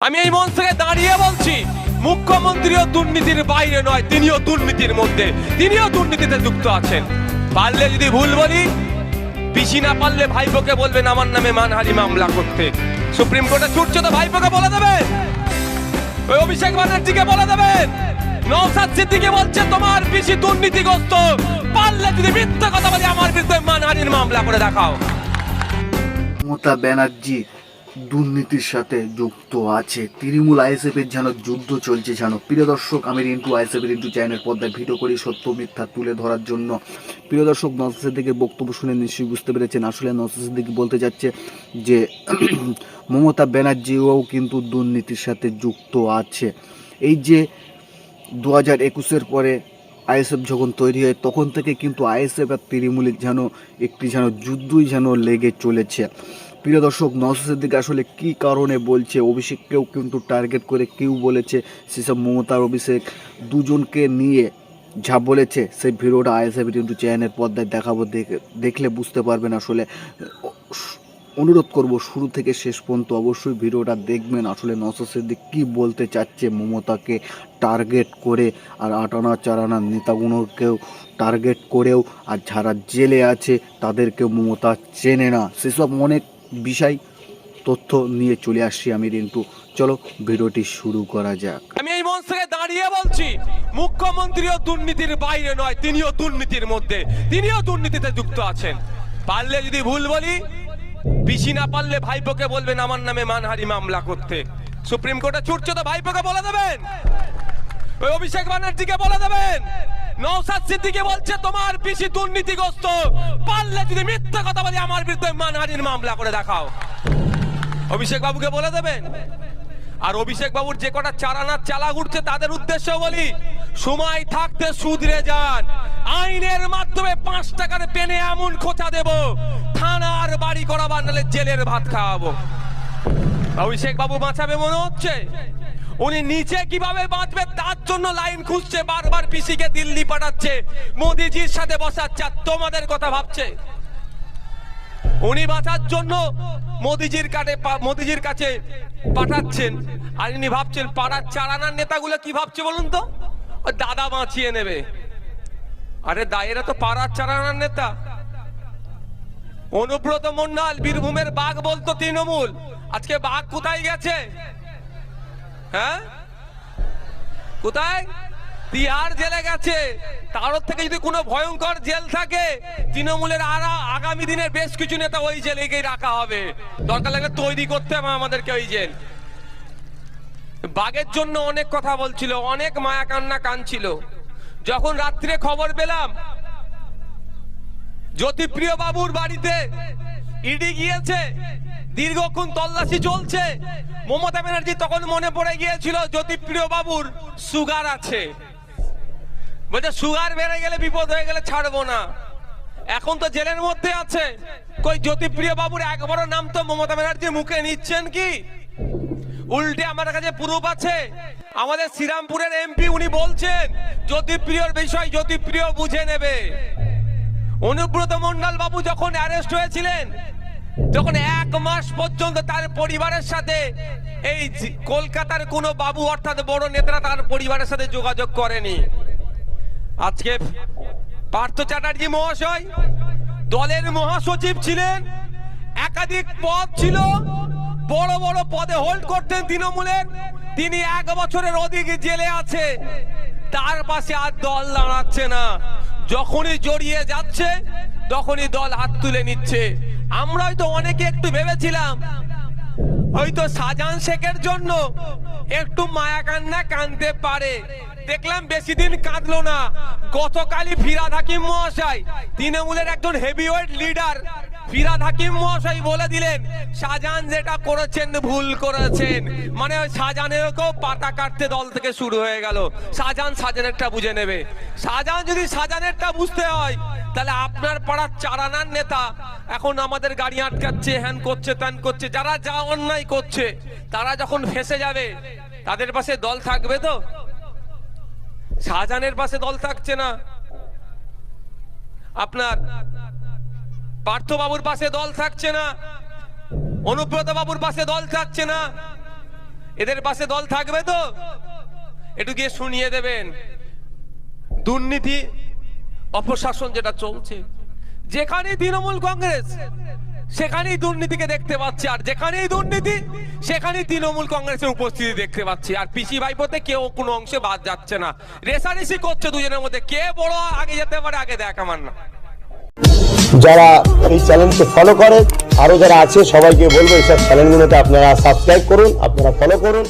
আমি এই মঞ্চ থেকে দাঁড়িয়ে বলছি, মুখ্যমন্ত্রীও দুর্নীতির বাইরে নয়, তিনিও দুর্নীতির মধ্যে, তিনিও দুর্নীতিতে যুক্ত আছেন। পারলে যদি ভুল বলি, পিসি না পারলে ভাইপোকে বলবেন আমার নামে মানহানি মামলা করতে। সুপ্রিম কোর্টে ছুটছে তো ভাইপোকে বলে দেবেন, ওই অভিষেক ব্যানার্জিকে বলে দেবেন। নওশাদ সিদ্দিকী বলছে তোমার পিসি দুর্নীতিগ্রস্ত, পারলে যদি মিথ্যা কথা বলি আমার বিরুদ্ধে মানহানির মামলা করে দেখাও। মমতা ব্যানার্জি দুর্নীতির সাথে যুক্ত আছে। তৃণমূল আইএসএফের যেন যুদ্ধ চলছে যেন। প্রিয় দর্শক, আমি রিন্টু আইএসএফের রিন্টু চ্যানেলের পর্দায় ভিডিও করি সত্য মিথ্যা তুলে ধরার জন্য। প্রিয় দর্শক, নওশাদ সিদ্দিকীর বক্তব্য শুনে নিশ্চয়ই বুঝতে পেরেছেন। আসলে নওশাদ সিদ্দিকী বলতে যাচ্ছে যে মমতা ব্যানার্জিও কিন্তু দুর্নীতির সাথে যুক্ত আছে। এই যে 2021-এর পরে আইএসএফ যখন তৈরি হয় তখন থেকে কিন্তু আইএসএফ আর তৃণমূলের যেন একটি যেন যুদ্ধই যেন লেগে চলেছে। প্রিয় দর্শক, নওশাদ সিদ্দিকী আসলে কী কারণে বলছে, অভিষেককেও কিন্তু টার্গেট করে কেউ বলেছে, সেসব মমতার অভিষেক দুজনকে নিয়ে যা বলেছে সেই ভিডিওটা আইএসএফ কিন্তু চ্যানেলের পর্দায় দেখাবো, দেখলে বুঝতে পারবেন। আসলে অনুরোধ করব শুরু থেকে শেষ পর্যন্ত অবশ্যই ভিডিওটা দেখবেন। আসলে নওশাদ সিদ্দিকী কী বলতে চাচ্ছে মমতাকে টার্গেট করে, আর আটানা চারানা নেতাগুলোকেও টার্গেট করেও, আর যারা জেলে আছে তাদেরকেও মমতা চেনে না, সেসব অনেক বিষয় তথ্য নিয়ে চলে আসছি আমি রিন্টু। চলো ভিডিওটি শুরু করা যাক। আমি এই মঞ্চ থেকে দাঁড়িয়ে বলছি, মুখ্যমন্ত্রীও দুর্নীতির বাইরে নয়, তিনিও দুর্নীতির মধ্যে, তিনিও দুর্নীতিতে যুক্ত আছেন। পারলে যদি ভুল বলি, পিসি না পারলে ভাইপোকে বলবেন আমার নামে মানহানি মামলা করতে। সুপ্রিম কোর্টে ছুটছে তো ভাইপোকে বলে দেবেন, ওই অভিষেক ব্যানার্জিকে বলে দেবেন। নওশাদ সিদ্দিকী বলছে তোমার পিসি দুর্নীতিগ্রস্ত, পারলে যদি মিথ্যা কথা বলি আমার বিরুদ্ধে মানহানির মামলা করে দেখাও। অভিষেক বাবুকে বলে দেবেন। আর অভিষেক বাবুর যে কটা চারানার চালা উঠছে তাদের উদ্দেশ্য বলি, সময় থাকতে শুধরে যান। আইনের মাধ্যমে 5 টাকার পেনে এমন খোঁচা দেব, থানার বাড়ি করাবার নাহলে জেলের ভাত খাওয়াবো। অভিষেক বাবু বাঁচাবে মনে হচ্ছে, উনি নিচে কিভাবে বাঁচবে তার জন্য লাইন খুঁজছে, বারবার পিসিকে দিল্লি পাঠাচ্ছে, মোদিজির সাথে বসাচ্ছে, আর তোমাদের কথা ভাবছে। উনি বাঁচার জন্য মোদিজির কাছে পাঠাচ্ছেন, আর ইনি ভাবছেন পাড়ার চারানার নেতাগুলো কি ভাবছে বলুন তো, দাদা বাঁচিয়ে নেবে। আরে দায়েরা তো পাড়ার চারানার নেতা। অনুব্রত মন্ডল বীরভূমের বাঘ বলতো তৃণমূল, আজকে বাঘ কোথায় গেছে? হ্যাঁ, কোথায়? তিহার জেলে গেছে। তার থেকে যদি কোনো ভয়ঙ্কর জেল থাকে, তৃণমূলের আগামী দিনের বেশ কিছু নেতা ওই জেলেকেই রাখা হবে, দরকার লাগলে তৈরি করতে হবে আমাদেরকে ওই জেল। বাঘের জন্য অনেক কথা বলছিল, অনেক মায়া কান্না কাঁদছিল। যখন রাত্রে খবর পেলাম জ্যোতিপ্রিয় বাবুর বাড়িতে ইডি গিয়েছে, দীর্ঘক্ষণ তল্লাশি চলছে, মমতা ব্যানার্জি তখন মনে পড়ে গিয়েছিল জ্যোতিপ্রিয় বাবুর সুগার আছে, বলছে সুগার বেড়ে গেলে বিপদ হয়ে গেলে ছাড়বো না। এখন তো জেলের মধ্যে আছে, কই জ্যোতিপ্রিয় বাবুর একবারও নাম তো মমতা ব্যানার্জি মুখে নিচ্ছেন কি? উল্টে আমার কাছে প্রুফ আছে, আমাদের শ্রীরামপুরের এমপি উনি বলছেন জ্যোতিপ্রিয়র বিষয় জ্যোতিপ্রিয় বুঝে নেবে। অনুব্রত মন্ডল বাবু যখন অ্যারেস্ট হয়েছিলেন, যখন 1 মাস পর্যন্ত তার পরিবারের সাথে এই কলকাতার কোনো বাবু অর্থাৎ বড় নেতারা তার পরিবারের সাথে যোগাযোগ করেনি। আজকে পার্থ চ্যাটার্জি মহাশয় দলের মহাসচিব ছিলেন, একাধিক পদ ছিল, বড় বড় পদে হোল্ড করতেন তৃণমূলের, তিনি 1 বছরের অধিক জেলে আছে, তার পাশে আর দল দাঁড়াচ্ছে না। যখনই জড়িয়ে যাচ্ছে তখনই দল হাত তুলে নিচ্ছে। আমরা হয়তো অনেকে একটু ভেবেছিলাম হয়তো শাহজাহান শেখের জন্য একটু মায়া কান্না কাঁদতে পারে, দেখলাম বেশি দিন কাঁদলো না। গতকালই ফিরহাদ হাকিম মহাশয়, তৃণমূলের একজন হেভিওয়েট লিডার ফিরহাদ হাকিম মহাশয় বলে দিলেন শাহজাহান যেটা করেছেন ভুল করেছেন। মানে ওই শাহজাহানেরকেও পাতা কাটতে দল থেকে শুরু হয়ে গেল। শাহজাহানেরটা বুঝে নেবে। শাহজাহান যদি শাহজাহানেরটা বুঝতে হয়, তাহলে আপনার পাড়ার চারানার নেতা এখন আমাদের গাড়ি আটকাচ্ছে, হ্যান করছে, ত্যান করছে, যারা যা অন্যায় করছে, তারা যখন ফেসে যাবে তাদের পাশে দল থাকবে তো? শাহজাহানের পাশে দল থাকছে না, আপনার পার্থ বাবুর পাশে দল থাকছে না, অনুব্রত বাবুর পাশে দল থাকছে না। এদের পাশে দল থাকবে তো? একটু গিয়ে শুনিয়ে দেবেন। দুর্নীতি অপশাসন যেটা চলছে, যেখানেই তৃণমূল কংগ্রেস সেখানেই দুর্নীতিকে দেখতে পাচ্ছি, আর যেখানেই দুর্নীতি সেখানেই তৃণমূল কংগ্রেসের উপস্থিতি দেখতে পাচ্ছি। আর পিসি ভাইপোতে কেউ কোনো অংশে বাদ যাচ্ছে না, রেসারেসি করছে দুজনের মধ্যে, কে বড় আগে যেতে পারে আগে দেখ আমার না। যারা এই চ্যানেলকে ফলো করে, আরো যারা আছে সবাইকে বলবো এইসব চ্যানেলগুলোতে আপনারা সাবস্ক্রাইব করুন, আপনারা ফলো করুন।